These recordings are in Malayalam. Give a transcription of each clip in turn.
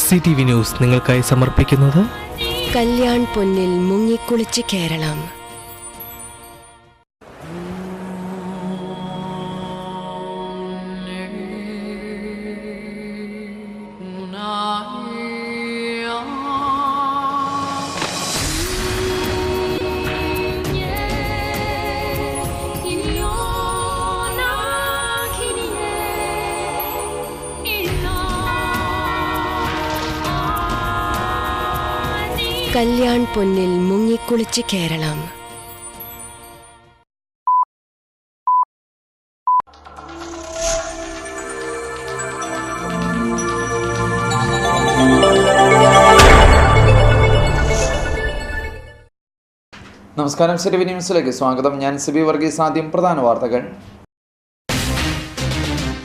CTV ന്യൂസ് നിങ്ങൾക്കായി സമർപ്പിക്കുന്നത് കല്യാൺ പൊന്നിൽ മുങ്ങിക്കുളിച്ച് കേരളം. കല്യാൺ പൊന്നിൽ മുങ്ങിക്കുളിച്ച് കേരളം. നമസ്കാരം, CTV ന്യൂസിലേക്ക് സ്വാഗതം. ഞാൻ സിബി വർഗീസ്. ആദ്യം പ്രധാന വാർത്തകൾ.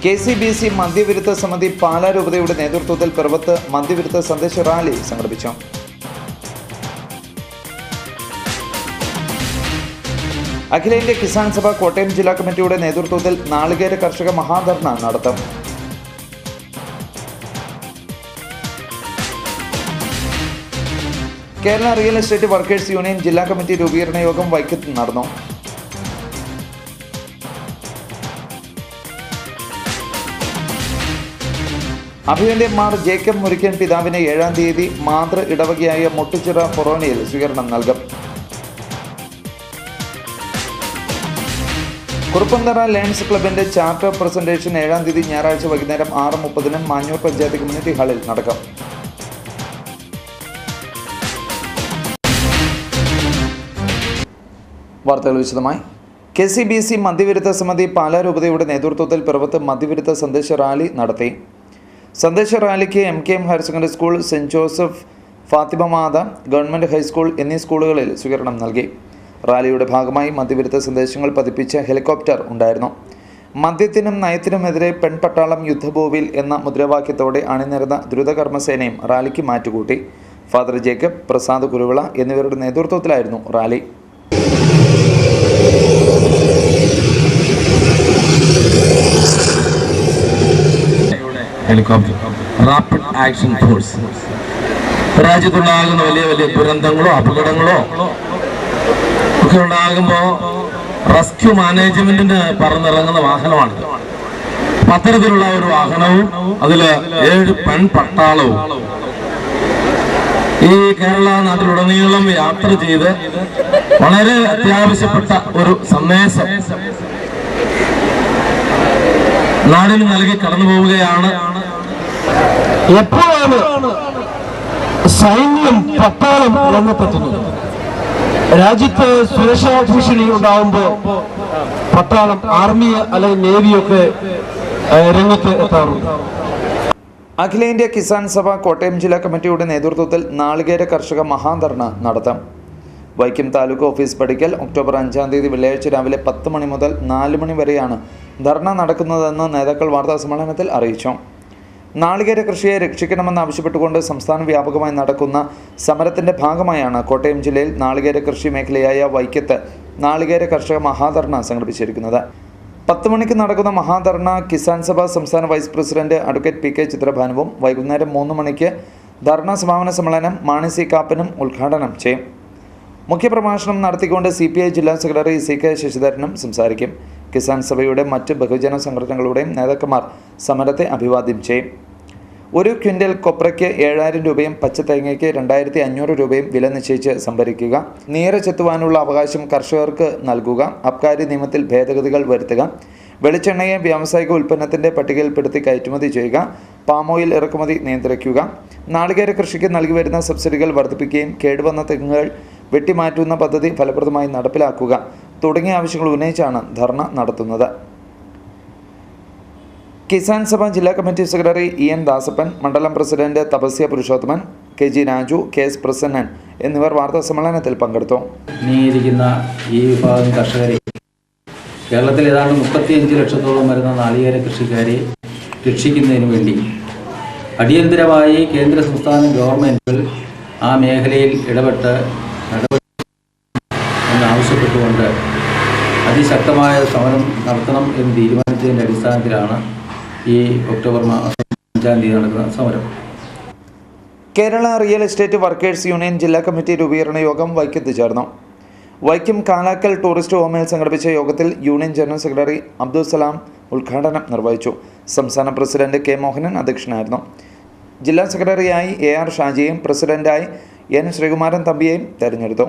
KCBC മദ്യവിരുദ്ധ സമിതി പാലാ രൂപതയുടെ നേതൃത്വത്തിൽ പിറവത്ത് മദ്യവിരുദ്ധ സന്ദേശ റാലി സംഘടിപ്പിച്ചു. അഖിലേന്ത്യാ കിസാൻ സഭ കോട്ടയം ജില്ലാ കമ്മിറ്റിയുടെ നേതൃത്വത്തിൽ നാളികേര കർഷക മഹാധർണ നടത്തും. Kerala real estate workers union ജില്ലാ കമ്മിറ്റി രൂപീകരണ യോഗം വൈക്കത്ത് നടന്നു. അഭിവന്റെ മാർ ജേക്കബ് മുരിക്കൻ പിതാവിന് 7-ാം തീയതി മാതൃ ഇടവകയായ മുട്ടുചിറ ഫൊറോനയിൽ സ്വീകരണം നൽകും. കുറുപ്പന്തറ ലയൺസ് ക്ലബിന്റെ ചാർട്ടർ പ്രസന്റേഷൻ 7-ാം തീയതി ഞായറാഴ്ച വൈകുന്നേരം 6:30 മാഞ്ഞൂർ പഞ്ചായത്ത് കമ്മ്യൂണിറ്റി ഹാളിൽ നടക്കും. വാർത്തകൾ വിശദമായി. KCBC മദ്യവിരുദ്ധ സമിതി പാലാ രൂപതയുടെ നേതൃത്വത്തിൽ പിറവത്ത് മദ്യവിരുദ്ധ സന്ദേശ റാലി നടത്തി. സന്ദേശ റാലിക്ക് MKM higher secondary school, Saint Joseph, Fatima Matha government high school എന്നീ സ്കൂളുകളിൽ സ്വീകരണം നൽകി. റാലിയുടെ ഭാഗമായി മദ്യവിരുദ്ധ സന്ദേശങ്ങൾ പതിപ്പിച്ച ഹെലികോപ്റ്റർ ഉണ്ടായിരുന്നു. മദ്യത്തിനും നയത്തിനുമെതിരെ പെൺപട്ടാളം യുദ്ധഭൂവിൽ എന്ന മുദ്രാവാക്യത്തോടെ അണിനിരന്ന ദ്രുതകർമ്മസേനയും റാലിക്ക് മാറ്റുകൂട്ടി. ഫാദർ ജേക്കബ്, പ്രസാദ് കുരുവിള എന്നിവരുടെ നേതൃത്വത്തിലായിരുന്നു rally. Helicopter rapid action force രാജ്യത്തുണ്ടാകുന്ന വലിയ വലിയ ദുരന്തങ്ങളോ അപകടങ്ങളോ ഒക്കെ ഉണ്ടാകുമ്പോൾ റെസ്ക്യൂ മാനേജ്മെന്റിന് പറന്നിറങ്ങുന്ന വാഹനമാണിത്. അത്തരത്തിലുള്ള ഒരു വാഹനവും അതില് 7 പെൺപട്ടാളവും ഈ കേരള നാട്ടിലുടനീളം യാത്ര ചെയ്ത് വളരെ അത്യാവശ്യപ്പെട്ട ഒരു സന്ദേശം നാടിന് നൽകി കടന്നു പോവുകയാണ്. എപ്പോഴാണ് സൈന്യം പട്ടാളം രംഗത്തെത്തുന്നത്? രാജ്യത്ത് സുരക്ഷാ ഭീഷണി ഉണ്ടാകുമ്പോൾ പട്ടാളം, ആർമി അല്ലെങ്കിൽ നേവിയൊക്കെ രംഗത്ത് എത്താറുണ്ട്. അഖിലേന്ത്യാ കിസാൻ സഭ കോട്ടയം ജില്ലാ കമ്മിറ്റിയുടെ നേതൃത്വത്തിൽ നാളികേര കർഷക മഹാധർണ നടത്താം. വൈക്കം താലൂക്ക് ഓഫീസ് പടിക്കൽ ഒക്ടോബർ 5-ാം തീയതി വെള്ളിയാഴ്ച രാവിലെ 10 മണി മുതൽ 4 മണി വരെയാണ് ധർണ നടക്കുന്നതെന്ന് നേതാക്കൾ വാർത്താ സമ്മേളനത്തിൽ അറിയിച്ചു. നാളികേര കൃഷിയെ രക്ഷിക്കണമെന്നാവശ്യപ്പെട്ടുകൊണ്ട് സംസ്ഥാന വ്യാപകമായി നടക്കുന്ന സമരത്തിന്റെ ഭാഗമായാണ് കോട്ടയം ജില്ലയിൽ നാളികേര കൃഷി മേഖലയായ വൈക്കത്ത് നാളികേര കർഷക മഹാധർണ സംഘടിപ്പിച്ചിരിക്കുന്നത്. 10 മണിക്ക് നടക്കുന്ന മഹാധർണ കിസാൻ സഭ സംസ്ഥാന വൈസ് പ്രസിഡന്റ് അഡ്വക്കേറ്റ് PK ചിത്രഭാനുവും വൈകുന്നേരം 3 മണിക്ക് ധർണ സമാപന സമ്മേളനം മാണി C. കാപ്പനും ഉദ്ഘാടനം ചെയ്യും. മുഖ്യപ്രഭാഷണം നടത്തിക്കൊണ്ട് CPI ജില്ലാ സെക്രട്ടറി CK ശശിധരനും സംസാരിക്കും. കിസാൻ സഭയുടെ മറ്റ് ബഹുജന സംഘടനകളുടെയും നേതാക്കന്മാർ സമരത്തെ അഭിവാദ്യം ചെയ്യും. 1 ക്വിൻ്റൽ കൊപ്രയ്ക്ക് 7,000 രൂപയും പച്ചത്തേങ്ങയ്ക്ക് 2,500 രൂപയും വില നിശ്ചയിച്ച് സംഭരിക്കുക, നീര ചെത്തുവാനുള്ള അവകാശം കർഷകർക്ക് നൽകുക, അബ്കാരി നിയമത്തിൽ ഭേദഗതികൾ വരുത്തുക, വെളിച്ചെണ്ണയെ വ്യാവസായിക ഉൽപ്പന്നത്തിൻ്റെ പട്ടികയിൽപ്പെടുത്തി കയറ്റുമതി ചെയ്യുക, പാമോയിൽ ഇറക്കുമതി നിയന്ത്രിക്കുക, നാളികേര കൃഷിക്ക് നൽകി വരുന്ന സബ്സിഡികൾ വർദ്ധിപ്പിക്കുകയും കേടുവന്ന തെങ്ങുകൾ വെട്ടിമാറ്റുന്ന പദ്ധതി ഫലപ്രദമായി നടപ്പിലാക്കുക തുടങ്ങിയ ആവശ്യങ്ങൾ ഉന്നയിച്ചാണ് ധർണ നടത്തുന്നത്. കിസാൻ സഭ ജില്ലാ കമ്മിറ്റി സെക്രട്ടറി EN ദാസപ്പൻ, മണ്ഡലം president Tapasya Purushothaman, KG Raju, KS Prasannan എന്നിവർ വാർത്താ സമ്മേളനത്തിൽ പങ്കെടുത്തു. ഇരിക്കുന്ന ഈ വിഭാഗം കർഷകരെ കേരളത്തിൽ ഏതാണ്ട് 35 ലക്ഷത്തോളം വരുന്ന നാളികേര കൃഷിക്കാരെ രക്ഷിക്കുന്നതിന് വേണ്ടി അടിയന്തരമായി കേന്ദ്ര സംസ്ഥാന ഗവൺമെൻറ്റുകൾ ആ മേഖലയിൽ ഇടപെട്ട് എന്നാവശ്യപ്പെട്ടുകൊണ്ട് അതിശക്തമായ സമരം നടത്തണം എന്ന് തീരുമാനിച്ചതിൻ്റെ അടിസ്ഥാനത്തിലാണ് ഈ ഒക്ടോബർ 5-ാം തീയതി നടക്കുന്ന സമരം. Kerala real estate workers union ജില്ലാ കമ്മിറ്റി രൂപീകരണ യോഗം വൈക്കത്ത് ചേർന്നു. വൈക്കം കാലാക്കൽ ടൂറിസ്റ്റ് ഹോമിൽ സംഘടിപ്പിച്ച യോഗത്തിൽ union general secretary Abdul Salam ഉദ്ഘാടനം നിർവഹിച്ചു. സംസ്ഥാന പ്രസിഡന്റ് കെ മോഹനൻ അധ്യക്ഷനായിരുന്നു. ജില്ലാ സെക്രട്ടറിയായി AR ഷാജിയെയും പ്രസിഡന്റായി N ശ്രീകുമാരൻ തമ്പിയെയും തെരഞ്ഞെടുത്തു.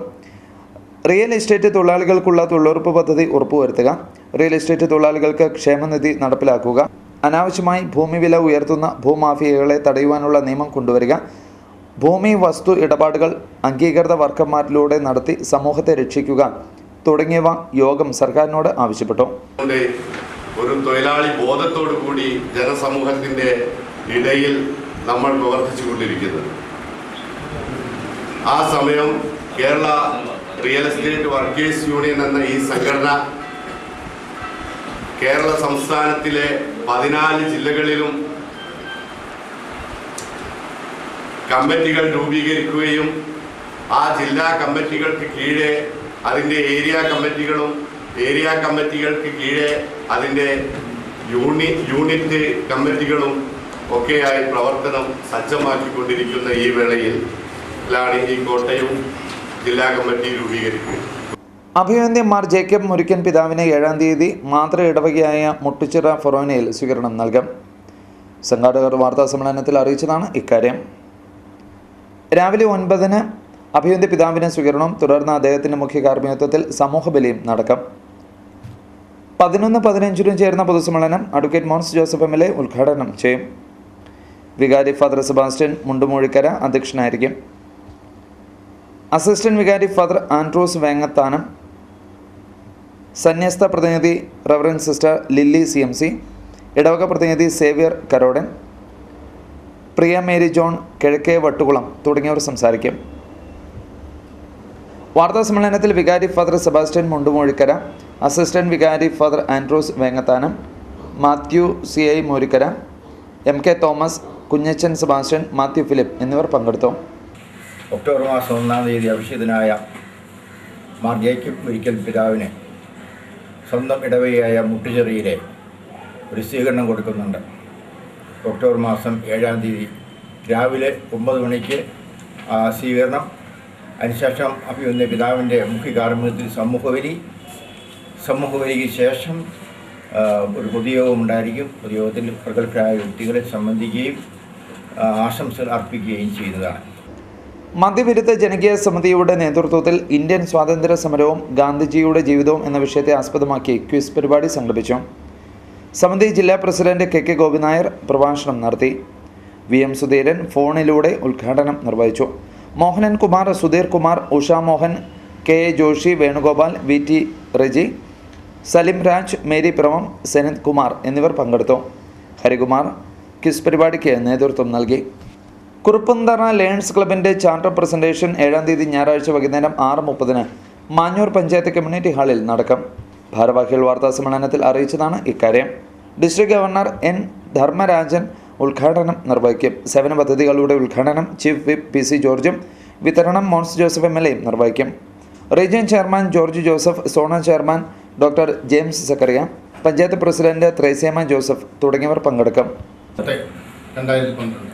റിയൽ എസ്റ്റേറ്റ് തൊഴിലാളികൾക്കുള്ള തൊഴിലുറപ്പ് പദ്ധതി ഉറപ്പുവരുത്തുക, റിയൽ എസ്റ്റേറ്റ് തൊഴിലാളികൾക്ക് ക്ഷേമനിധി നടപ്പിലാക്കുക, അനാവശ്യമായി ഭൂമി വില ഉയർത്തുന്ന ഭൂമാഫിയകളെ തടയുവാനുള്ള നിയമം കൊണ്ടുവരിക, ഭൂമി വസ്തു ഇടപാടുകൾ അംഗീകൃത വർക്കർമാരിലൂടെ നടത്തി സമൂഹത്തെ രക്ഷിക്കുക തുടങ്ങിയവ യോഗം സർക്കാരിനോട് ആവശ്യപ്പെട്ടു. ഒരു തൊഴിലാളി ബോധത്തോടു കൂടി ജനസമൂഹത്തിൻ്റെ ഇടയിൽ നമ്മൾ പ്രവർത്തിച്ചു കൊണ്ടിരിക്കുന്നത്. ആ സമയം Kerala real estate workers union എന്ന ഈ സംഘടന കേരള സംസ്ഥാനത്തിലെ 14 ജില്ലകളിലും കമ്മിറ്റികൾ രൂപീകരിക്കുകയും ആ ജില്ലാ കമ്മിറ്റികൾക്ക് കീഴെ അതിൻ്റെ ഏരിയ കമ്മിറ്റികളും ഏരിയ കമ്മിറ്റികൾക്ക് കീഴെ അതിൻ്റെ യൂണിറ്റ് കമ്മിറ്റികളും ഒക്കെയായി പ്രവർത്തനം സജ്ജമാക്കിക്കൊണ്ടിരിക്കുന്ന ഈ വേളയിലാണ് ഈ കോട്ടയം ജില്ലാ കമ്മിറ്റി രൂപീകരിക്കുന്നത്. അഭിവന്ദ്യ മാർ ജേക്കബ് മുരിക്കൻ പിതാവിന് 7-ാം തീയതി മാതൃ ഇടവകയായ മുട്ടുച്ചിറ ഫൊറോനയിൽ സ്വീകരണം നൽകും. സംഘാടകർ വാർത്താ സമ്മേളനത്തിൽ അറിയിച്ചതാണ് ഇക്കാര്യം. രാവിലെ 9-ന് അഭിവന്ദ്യ പിതാവിന് സ്വീകരണവും തുടർന്ന് അദ്ദേഹത്തിൻ്റെ മുഖ്യ കാർമ്മികത്വത്തിൽ സമൂഹ ബലിയും നടക്കും. 11-15 ചേർന്ന പൊതുസമ്മേളനം അഡ്വക്കേറ്റ് മോൻസ് ജോസഫ് MLA ഉദ്ഘാടനം ചെയ്യും. വികാരി ഫാദർ സെബാസ്റ്റ്യൻ മുണ്ടുമൂഴിക്കര അധ്യക്ഷനായിരിക്കും. അസിസ്റ്റന്റ് വികാരി ഫാദർ ആൻഡ്രൂസ് വേങ്ങത്താനം, സന്യസ്ത പ്രതിനിധി റവറൻ സിസ്റ്റർ ലില്ലി CMC, ഇടവക പ്രതിനിധി Xavier Karodan, Priya Mary John Kizhakke Vattukulam തുടങ്ങിയവർ സംസാരിക്കും. വാർത്താ സമ്മേളനത്തിൽ വികാരി ഫാദർ സെബാസ്റ്റ്യൻ മുണ്ടുമൂഴിക്കര, അസിസ്റ്റന്റ് വികാരി Father Andrews Vengathanam, Mathew CI Moorikkara, MK Thomas, Kunjachan Sebastian, Mathew Philip എന്നിവർ പങ്കെടുത്തു. ഒക്ടോബർ മാസം 1-ാം തീയതി അഭിഷിക്തനായ മാർ ജേക്കബ് മുരിക്കൽ പിതാവിന് സ്വന്തം ഇടവകയായ മുട്ടുചെറിയിലെ ഒരു സ്വീകരണം കൊടുക്കുന്നുണ്ട്. ഒക്ടോബർ മാസം 7-ാം തീയതി രാവിലെ 9 മണിക്ക് സ്വീകരണം. അതിനുശേഷം അഭിവന്ദ്യ പിതാവിൻ്റെ മുഖ്യ കാർമ്മികത്തിൽ സമൂഹബലിക്ക് ശേഷം ഒരു പൊതുയോഗം ഉണ്ടായിരിക്കും. പൊതുയോഗത്തിൽ പ്രഗത്ഭരായ വ്യക്തികളെ സംബന്ധിക്കുകയും ആശംസകൾ അർപ്പിക്കുകയും ചെയ്യുന്നതാണ്. മദ്യവിരുദ്ധ ജനകീയ സമിതിയുടെ നേതൃത്വത്തിൽ ഇന്ത്യൻ സ്വാതന്ത്ര്യ സമരവും ഗാന്ധിജിയുടെ ജീവിതവും എന്ന വിഷയത്തെ ആസ്പദമാക്കി ക്വിസ് പരിപാടി സംഘടിപ്പിച്ചു. സമിതി ജില്ലാ പ്രസിഡന്റ് KK ഗോപിനായർ പ്രഭാഷണം നടത്തി. VM സുധീരൻ ഫോണിലൂടെ ഉദ്ഘാടനം നിർവഹിച്ചു. Mohanan Kumar, Sudheer Kumar, Usha Mohan, KA Joshi, Venugopal, VT Reji, Salim Raj, Mary Pramam, Senath Kumar എന്നിവർ പങ്കെടുത്തു. ഹരികുമാർ ക്വിസ് പരിപാടിക്ക് നേതൃത്വം നൽകി. കുറുപ്പന്തറ ലയൺസ് ക്ലബിൻ്റെ ചാർട്ടർ പ്രസൻറ്റേഷൻ 7-ാം തീയതി ഞായറാഴ്ച വൈകുന്നേരം 6:30-ന് മാഞ്ഞൂർ പഞ്ചായത്ത് കമ്മ്യൂണിറ്റി ഹാളിൽ നടക്കും. ഭാരവാഹികൾ വാർത്താ സമ്മേളനത്തിൽ അറിയിച്ചതാണ് ഇക്കാര്യം. ഡിസ്ട്രിക്ട് ഗവർണർ N ധർമ്മരാജൻ ഉദ്ഘാടനം നിർവഹിക്കും. സേവന പദ്ധതികളുടെ ഉദ്ഘാടനം ചീഫ് വിപ്പ് PC ജോർജും വിതരണം മോൻസ് ജോസഫ് MLA യും. Region chairman George Joseph, zone chairman doctor James Zachariah, panchayat president Threasiamma Joseph തുടങ്ങിയവർ പങ്കെടുക്കും. 2012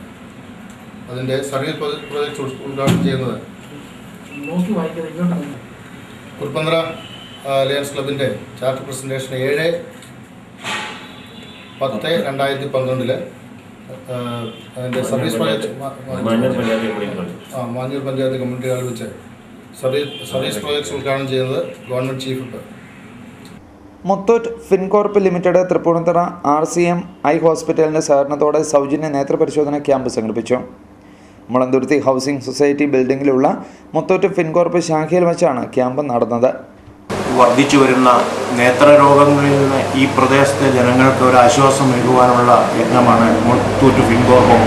അതിൻ്റെ സർവീസ് പ്രോജക്റ്റ് ഉദ്ഘാടനം ചെയ്യുന്നത് കുറുപ്പന്തറ ലയൺസ് ക്ലബിൻ്റെ ചാർട്ടർ പ്രസൻറ്റേഷൻ 7/10/2012 അതിൻ്റെ service project Manjoor panchayat community ഹാളിൽ വെച്ച് സർവീസ് പ്രോജക്ട്സ് ഉദ്ഘാടനം ചെയ്യുന്നത് government chief whip. Muthoot Fincorp limited Thrippunithura RCM eye ഹോസ്പിറ്റലിൻ്റെ സഹകരണത്തോടെ സൗജന്യ നേത്രപരിശോധന ക്യാമ്പ് സംഘടിപ്പിച്ചു. മുളന്തുരുത്തി ഹൗസിംഗ് സൊസൈറ്റി ബിൽഡിങ്ങിലുള്ള മുത്തൂറ്റ് ഫിൻകോർപ്പ് ശാഖയിൽ വെച്ചാണ് ക്യാമ്പ് നടന്നത്. വർദ്ധിച്ചു വരുന്ന നേത്രരോഗങ്ങളിൽ നിന്ന് ഈ പ്രദേശത്തെ ജനങ്ങൾക്ക് ഒരു ആശ്വാസമേകുവാനുള്ള യജ്ഞമാണ് മുത്തൂറ്റ് ഫിൻകോർപ്പും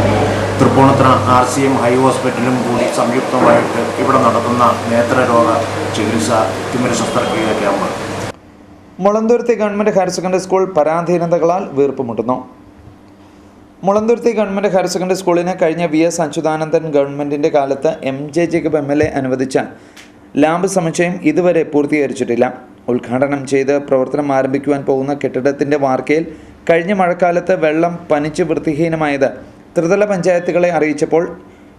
തൃപ്പൂണിത്തുറ RCM ഹൈ ഹോസ്പിറ്റലും കൂടി സംയുക്തമായിട്ട് ഇവിടെ നടത്തുന്ന നേത്രരോഗ ചികിത്സ തിമിര ശസ്ത്രക്രിയ camp. Mulanthuruthy government higher secondary school പരാധീനതകളാൽ വീർപ്പുമുട്ടുന്നു. മുളന്തുരുത്തി ഗവൺമെൻറ് ഹയർ സെക്കൻഡറി സ്കൂളിന് കഴിഞ്ഞ VS അച്യുതാനന്ദൻ ഗവൺമെൻറ്റിൻ്റെ കാലത്ത് MJ ജേക്കബ് MLA അനുവദിച്ച ലാബ് സമുച്ചയം ഇതുവരെ പൂർത്തീകരിച്ചിട്ടില്ല. ഉദ്ഘാടനം ചെയ്ത് പ്രവർത്തനം ആരംഭിക്കുവാൻ പോകുന്ന കെട്ടിടത്തിൻ്റെ വാർക്കയിൽ കഴിഞ്ഞ മഴക്കാലത്ത് വെള്ളം പനിച്ച് വൃത്തിഹീനമായത് ത്രിതല പഞ്ചായത്തുകളെ അറിയിച്ചപ്പോൾ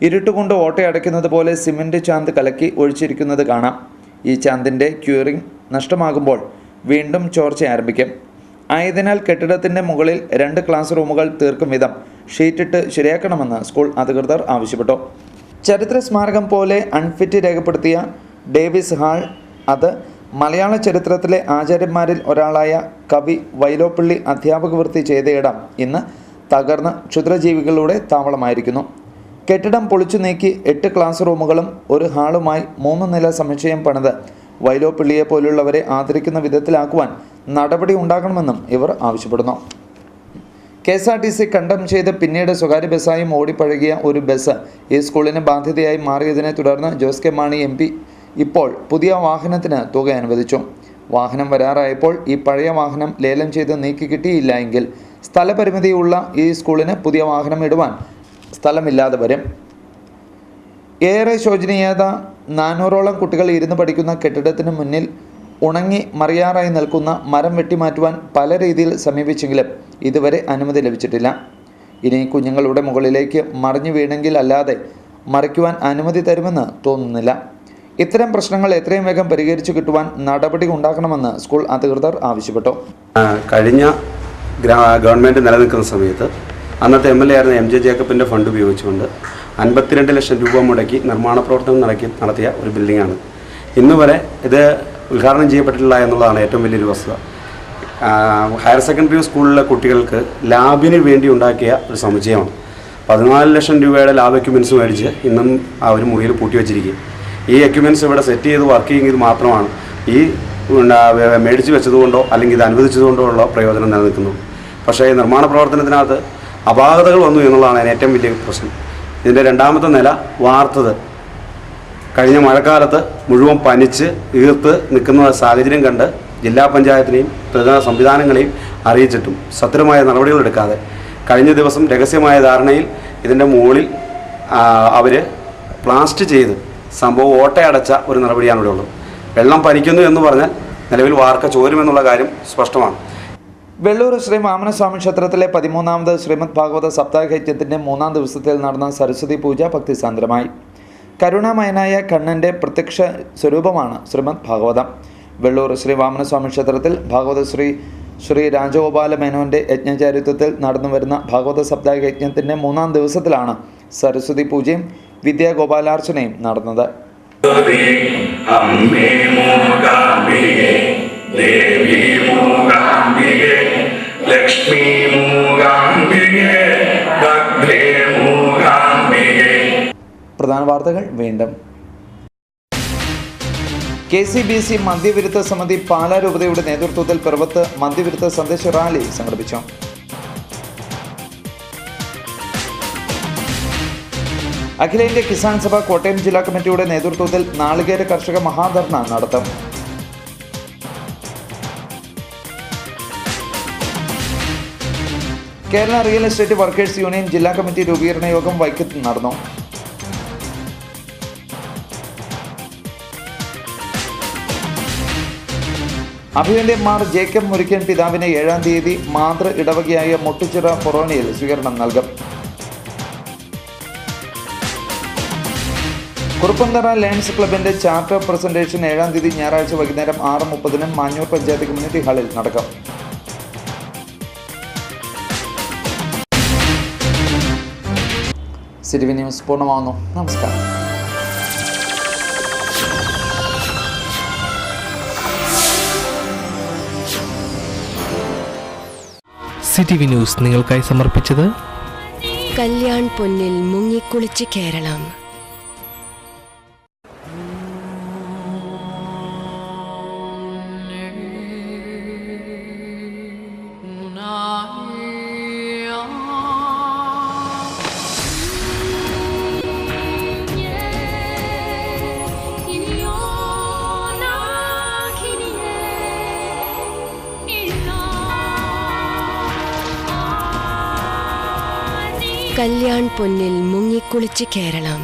ഇരുട്ടുകൊണ്ട് ഓട്ടയടയ്ക്കുന്നത് പോലെ സിമൻറ്റ് ചാന്ത് കലക്കി ഒഴിച്ചിരിക്കുന്നത് കാണാം. ഈ ചാന്തിൻ്റെ ക്യൂറിംഗ് നഷ്ടമാകുമ്പോൾ വീണ്ടും ചോർച്ച ആരംഭിക്കും. ആയതിനാൽ കെട്ടിടത്തിൻ്റെ മുകളിൽ 2 ക്ലാസ് റൂമുകൾ തീർക്കും വിധം ഷീറ്റിട്ട് ശരിയാക്കണമെന്ന് സ്കൂൾ അധികൃതർ ആവശ്യപ്പെട്ടു. ചരിത്ര സ്മാരകം പോലെ അൺഫിറ്റ് രേഖപ്പെടുത്തിയ ഡേവിസ് ഹാൾ, അത് മലയാള ചരിത്രത്തിലെ ആചാര്യന്മാരിൽ ഒരാളായ കവി വൈലോപ്പിള്ളി അധ്യാപക വൃത്തി ചെയ്തയിടം ഇന്ന് തകർന്ന് ക്ഷുദ്രജീവികളുടെ താവളമായിരിക്കുന്നു. കെട്ടിടം പൊളിച്ചു നീക്കി 8 ക്ലാസ് റൂമുകളും ഒരു ഹാളുമായി 3 നില സമുച്ചയം പണിത് വൈലോപ്പിള്ളിയെ പോലുള്ളവരെ ആദരിക്കുന്ന വിധത്തിലാക്കുവാൻ നടപടി ഉണ്ടാകണമെന്നും ഇവർ ആവശ്യപ്പെടുന്നു. KSRTC കണ്ടം ചെയ്ത് പിന്നീട് സ്വകാര്യ ബസ്സായും ഓടിപ്പഴകിയ ഒരു ബസ് ഈ സ്കൂളിന് ബാധ്യതയായി മാറിയതിനെ തുടർന്ന് ജോസ് കെ മാണി MP ഇപ്പോൾ പുതിയ വാഹനത്തിന് തുക അനുവദിച്ചു. വാഹനം വരാറായപ്പോൾ ഈ പഴയ വാഹനം ലേലം ചെയ്ത് നീക്കി കിട്ടിയില്ല എങ്കിൽ സ്ഥലപരിമിതിയുള്ള ഈ സ്കൂളിന് പുതിയ വാഹനം ഇടുവാൻ സ്ഥലമില്ലാതെ വരും. ഏറെ ശോചനീയത, 400ഓളം കുട്ടികൾ ഇരുന്ന് പഠിക്കുന്ന കെട്ടിടത്തിന് മുന്നിൽ ഉണങ്ങി മറിയാറായി നിൽക്കുന്ന മരം വെട്ടിമാറ്റുവാൻ പല രീതിയിൽ സമീപിച്ചെങ്കിലും ഇതുവരെ അനുമതി ലഭിച്ചിട്ടില്ല. ഇനി കുഞ്ഞുങ്ങളുടെ മുകളിലേക്ക് മറിഞ്ഞു വീണെങ്കിൽ അല്ലാതെ മറിക്കുവാൻ അനുമതി തരുമെന്ന് തോന്നുന്നില്ല. ഇത്തരം പ്രശ്നങ്ങൾ എത്രയും വേഗം പരിഹരിച്ചു കിട്ടുവാൻ നടപടി ഉണ്ടാക്കണമെന്ന് സ്കൂൾ അധികൃതർ ആവശ്യപ്പെട്ടു. കഴിഞ്ഞ ഗവൺമെൻറ് നിലനിൽക്കുന്ന സമയത്ത് അന്നത്തെ MLA ആയിരുന്ന MJ ജേക്കബിൻ്റെ ഫണ്ട് ഉപയോഗിച്ചുകൊണ്ട് 52 ലക്ഷം രൂപ മുടക്കി നിർമ്മാണ പ്രവർത്തനം നടത്തിയ ഒരു ബിൽഡിങ്ങാണ്. ഇന്ന് വരെ ഇത് ഉദ്ഘാടനം ചെയ്യപ്പെട്ടിട്ടില്ല എന്നുള്ളതാണ് ഏറ്റവും വലിയൊരു വസ്തുത. ഹയർ സെക്കൻഡറി സ്കൂളിലെ കുട്ടികൾക്ക് ലാബിന് വേണ്ടി ഉണ്ടാക്കിയ ഒരു സമുച്ചയമാണ്. 14 ലക്ഷം രൂപയുടെ ലാബ് എക്യുപ്മെൻറ്റ്സ് മേടിച്ച് ഇന്നും ആ ഒരു മുറിയിൽ പൂട്ടി വെച്ചിരിക്കുക. ഈ എക്യുപ്മെൻറ്റ്സ് ഇവിടെ സെറ്റ് ചെയ്ത് വർക്ക് ചെയ്യുന്നത് മാത്രമാണ് ഈ മേടിച്ച് വെച്ചതുകൊണ്ടോ അല്ലെങ്കിൽ ഇത് അനുവദിച്ചതുകൊണ്ടോ ഉള്ള പ്രയോജനം നിലനിൽക്കുന്നു. പക്ഷേ ഈ നിർമ്മാണ പ്രവർത്തനത്തിനകത്ത് അപാകതകൾ വന്നു എന്നുള്ളതാണ് ഏറ്റവും വലിയ പ്രശ്നം. ഇതിൻ്റെ 2ാമത്തെ നില വാർത്തത് കഴിഞ്ഞ മഴക്കാലത്ത് മുഴുവൻ പനിച്ച് ഈർത്ത് നിൽക്കുന്ന സാഹചര്യം കണ്ട് ജില്ലാ പഞ്ചായത്തിനെയും പ്രധാന സംവിധാനങ്ങളെയും അറിയിച്ചിട്ടും സത്വരമായ നടപടികളെടുക്കാതെ കഴിഞ്ഞ ദിവസം രഹസ്യമായ ധാരണയിൽ ഇതിൻ്റെ മുകളിൽ അവർ പ്ലാസ്റ്റ് ചെയ്ത് സംഭവം ഓട്ടയടച്ച ഒരു നടപടിയാണ് ഇവിടെ ഉള്ളത്. വെള്ളം പനിക്കുന്നു എന്ന് പറഞ്ഞാൽ നിലവിൽ വാർക്ക ചോരുമെന്നുള്ള കാര്യം സ്പഷ്ടമാണ്. വെള്ളൂർ ശ്രീ വാമനസ്വാമി ക്ഷേത്രത്തിലെ 13ാമത് ശ്രീമദ് ഭാഗവത സപ്താഹയജ്ഞത്തിൻ്റെ 3ാം ദിവസത്തിൽ നടന്ന സരസ്വതി പൂജ ഭക്തിസാന്ദ്രമായി. കരുണാമയനായ കണ്ണൻ്റെ പ്രത്യക്ഷ സ്വരൂപമാണ് ശ്രീമദ് ഭാഗവതം. വെള്ളൂർ ശ്രീ വാമനസ്വാമി ക്ഷേത്രത്തിൽ ഭാഗവത ശ്രീ രാജഗോപാല മേനോൻ്റെ യജ്ഞചാരിത്വത്തിൽ നടന്നുവരുന്ന ഭാഗവത സപ്താഹയജ്ഞത്തിൻ്റെ 3ാം ദിവസത്തിലാണ് സരസ്വതി പൂജയും വിദ്യാഗോപാലാർച്ചനയും നടന്നത്. പ്രധാന വാർത്തകൾ വീണ്ടും. KCBC മദ്യവിരുദ്ധ സമിതി പാലാ രൂപതയുടെ നേതൃത്വത്തിൽ പിറവത്ത് മദ്യവിരുദ്ധ സന്ദേശ റാലി സംഘടിപ്പിച്ചു. അഖിലേന്ത്യാ കിസാൻ സഭ കോട്ടയം ജില്ലാ കമ്മിറ്റിയുടെ നേതൃത്വത്തിൽ നാളികേര കർഷക മഹാധർണ നടത്തും. Kerala real estate workers union ജില്ലാ കമ്മിറ്റി രൂപീകരണ യോഗം വൈക്കത്ത് നടന്നു. അഭിവന്ദ്യ മാർ ജേക്കബ് മുരിക്കൻ പിതാവിന് 7-ാം തീയതി മാതൃ ഇടവകയായ മുട്ടുച്ചിറ ഫൊറോനയിൽ സ്വീകരണം നൽകും. കുറുപ്പന്തറ ലയൺസ് ക്ലബിന്റെ ചാർട്ടർ പ്രസന്റേഷൻ 7-ാം തീയതി ഞായറാഴ്ച വൈകുന്നേരം 6:30 മാഞ്ഞൂർ പഞ്ചായത്ത് കമ്മ്യൂണിറ്റി ഹാളിൽ നടക്കും. സിറ്റിവി ന്യൂസ് പൂർണ്ണമാകുന്നു. നമസ്കാരം. സിറ്റിവി ന്യൂസ് നിങ്ങൾക്കായി സമർപ്പിച്ചത് കല്യാൺ പൊന്നിൽ മുങ്ങിക്കുളിച്ച് കേരളം. കല്യാൺ പൊന്നിൽ മുങ്ങിക്കുളിച്ച് കേരളം.